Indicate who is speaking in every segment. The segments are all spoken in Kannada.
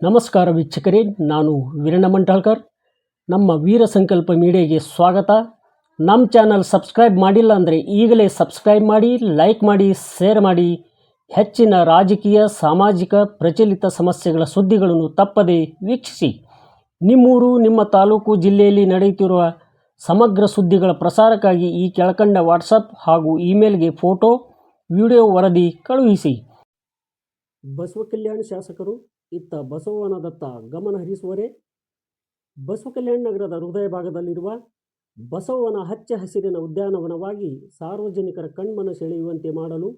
Speaker 1: ನಮಸ್ಕಾರ ವೀಕ್ಷಕರೇ, ನಾನು ವೀರಣ್ಣ ಮಂಟಾಳ್ಕರ್. ನಮ್ಮ ವೀರ ಸಂಕಲ್ಪ ಮೀಡಿಯಾಗೆ ಸ್ವಾಗತ. ನಮ್ಮ ಚಾನಲ್ ಸಬ್ಸ್ಕ್ರೈಬ್ ಮಾಡಿಲ್ಲ ಅಂದರೆ ಈಗಲೇ ಸಬ್ಸ್ಕ್ರೈಬ್ ಮಾಡಿ, ಲೈಕ್ ಮಾಡಿ, ಶೇರ್ ಮಾಡಿ. ಹೆಚ್ಚಿನ ರಾಜಕೀಯ, ಸಾಮಾಜಿಕ, ಪ್ರಚಲಿತ ಸಮಸ್ಯೆಗಳ ಸುದ್ದಿಗಳನ್ನು ತಪ್ಪದೇ ವೀಕ್ಷಿಸಿ. ನಿಮ್ಮೂರು, ನಿಮ್ಮ ತಾಲೂಕು, ಜಿಲ್ಲೆಯಲ್ಲಿ ನಡೆಯುತ್ತಿರುವ ಸಮಗ್ರ ಸುದ್ದಿಗಳ ಪ್ರಸಾರಕ್ಕಾಗಿ ಈ ಕೆಳಕಂಡ ವಾಟ್ಸಪ್ ಹಾಗೂ ಇಮೇಲ್ಗೆ ಫೋಟೋ, ವಿಡಿಯೋ ವರದಿ ಕಳುಹಿಸಿ. ಬಸವಕಲ್ಯಾಣ ಶಾಸಕರು ಇತ್ತ ಬಸವವನದತ್ತ ಗಮನ ಹರಿಸುವರೇ? ಬಸವಕಲ್ಯಾಣ ನಗರದ ಹೃದಯ ಭಾಗದಲ್ಲಿರುವ ಬಸವವನ ಹಚ್ಚ ಹಸಿರಿನ ಉದ್ಯಾನವನವಾಗಿ ಸಾರ್ವಜನಿಕರ ಕಣ್ಮನ ಸೆಳೆಯುವಂತೆ ಮಾಡಲು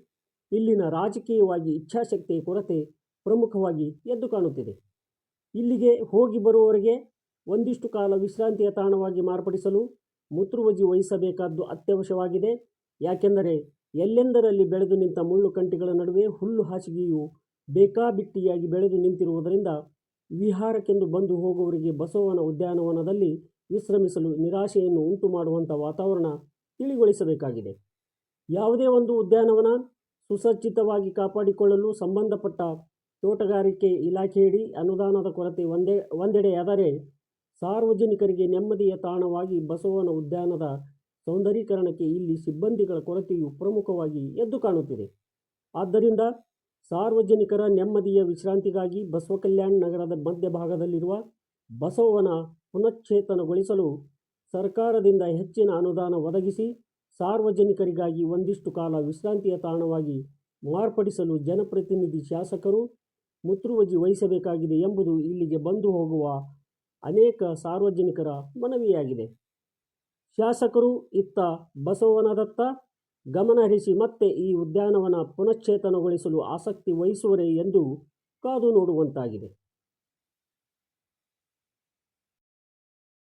Speaker 1: ಇಲ್ಲಿನ ರಾಜಕೀಯವಾಗಿ ಇಚ್ಛಾಶಕ್ತಿಯ ಕೊರತೆ ಪ್ರಮುಖವಾಗಿ ಎದ್ದು ಕಾಣುತ್ತಿದೆ. ಇಲ್ಲಿಗೆ ಹೋಗಿ ಬರುವವರಿಗೆ ಒಂದಿಷ್ಟು ಕಾಲ ವಿಶ್ರಾಂತಿಯ ತಾಣವಾಗಿ ಮಾರ್ಪಡಿಸಲು ಮುತುವರ್ಜಿ ವಹಿಸಬೇಕಾದ್ದು ಅತ್ಯವಶ್ಯವಾಗಿದೆ. ಯಾಕೆಂದರೆ ಎಲ್ಲೆಂದರಲ್ಲಿ ಬೆಳೆದು ನಿಂತ ಮುಳ್ಳು ಕಂಟಿಗಳ ನಡುವೆ ಹುಲ್ಲು ಹಾಸಿಗೆಯು ಬೇಕಾಬಿಟ್ಟಿಯಾಗಿ ಬೆಳೆದು ನಿಂತಿರುವುದರಿಂದ ವಿಹಾರಕ್ಕೆಂದು ಬಂದು ಹೋಗುವವರಿಗೆ ಬಸವನ ಉದ್ಯಾನವನದಲ್ಲಿ ವಿಶ್ರಮಿಸಲು ನಿರಾಶೆಯನ್ನು ಉಂಟು ಮಾಡುವಂಥ ವಾತಾವರಣ ತಿಳಿಗೊಳಿಸಬೇಕಾಗಿದೆ. ಯಾವುದೇ ಒಂದು ಉದ್ಯಾನವನ ಸುಸಜ್ಜಿತವಾಗಿ ಕಾಪಾಡಿಕೊಳ್ಳಲು ಸಂಬಂಧಪಟ್ಟ ತೋಟಗಾರಿಕೆ ಇಲಾಖೆಯಡಿ ಅನುದಾನದ ಕೊರತೆ ಒಂದೆಡೆಯಾದರೆ, ಸಾರ್ವಜನಿಕರಿಗೆ ನೆಮ್ಮದಿಯ ತಾಣವಾಗಿ ಬಸವನ ಉದ್ಯಾನದ ಸೌಂದರೀಕರಣಕ್ಕೆ ಇಲ್ಲಿ ಸಿಬ್ಬಂದಿಗಳ ಕೊರತೆಯು ಪ್ರಮುಖವಾಗಿ ಎದ್ದು ಕಾಣುತ್ತಿದೆ. ಆದ್ದರಿಂದ ಸಾರ್ವಜನಿಕರ ನೆಮ್ಮದಿಯ ವಿಶ್ರಾಂತಿಗಾಗಿ ಬಸವಕಲ್ಯಾಣ ನಗರದ ಮಧ್ಯಭಾಗದಲ್ಲಿರುವ ಬಸವವನ ಪುನಶ್ಚೇತನಗೊಳಿಸಲು ಸರ್ಕಾರದಿಂದ ಹೆಚ್ಚಿನ ಅನುದಾನ ಒದಗಿಸಿ ಸಾರ್ವಜನಿಕರಿಗಾಗಿ ಒಂದಿಷ್ಟು ಕಾಲ ವಿಶ್ರಾಂತಿಯ ತಾಣವಾಗಿ ಮಾರ್ಪಡಿಸಲು ಜನಪ್ರತಿನಿಧಿ ಶಾಸಕರು ಮುತುವರ್ಜಿ ವಹಿಸಬೇಕಾಗಿದೆ ಎಂಬುದು ಇಲ್ಲಿಗೆ ಬಂದು ಹೋಗುವ ಅನೇಕ ಸಾರ್ವಜನಿಕರ ಮನವಿಯಾಗಿದೆ. ಶಾಸಕರು ಇತ್ತ ಬಸವವನದತ್ತ ಗಮನ ಹರಿಸಿ ಮತ್ತೆ ಈ ಉದ್ಯಾನವನ ಪುನಶ್ಚೇತನಗೊಳಿಸಲು ಆಸಕ್ತಿ ವಹಿಸುವರೇ ಎಂದು ಕಾದು ನೋಡುವಂತಾಗಿದೆ.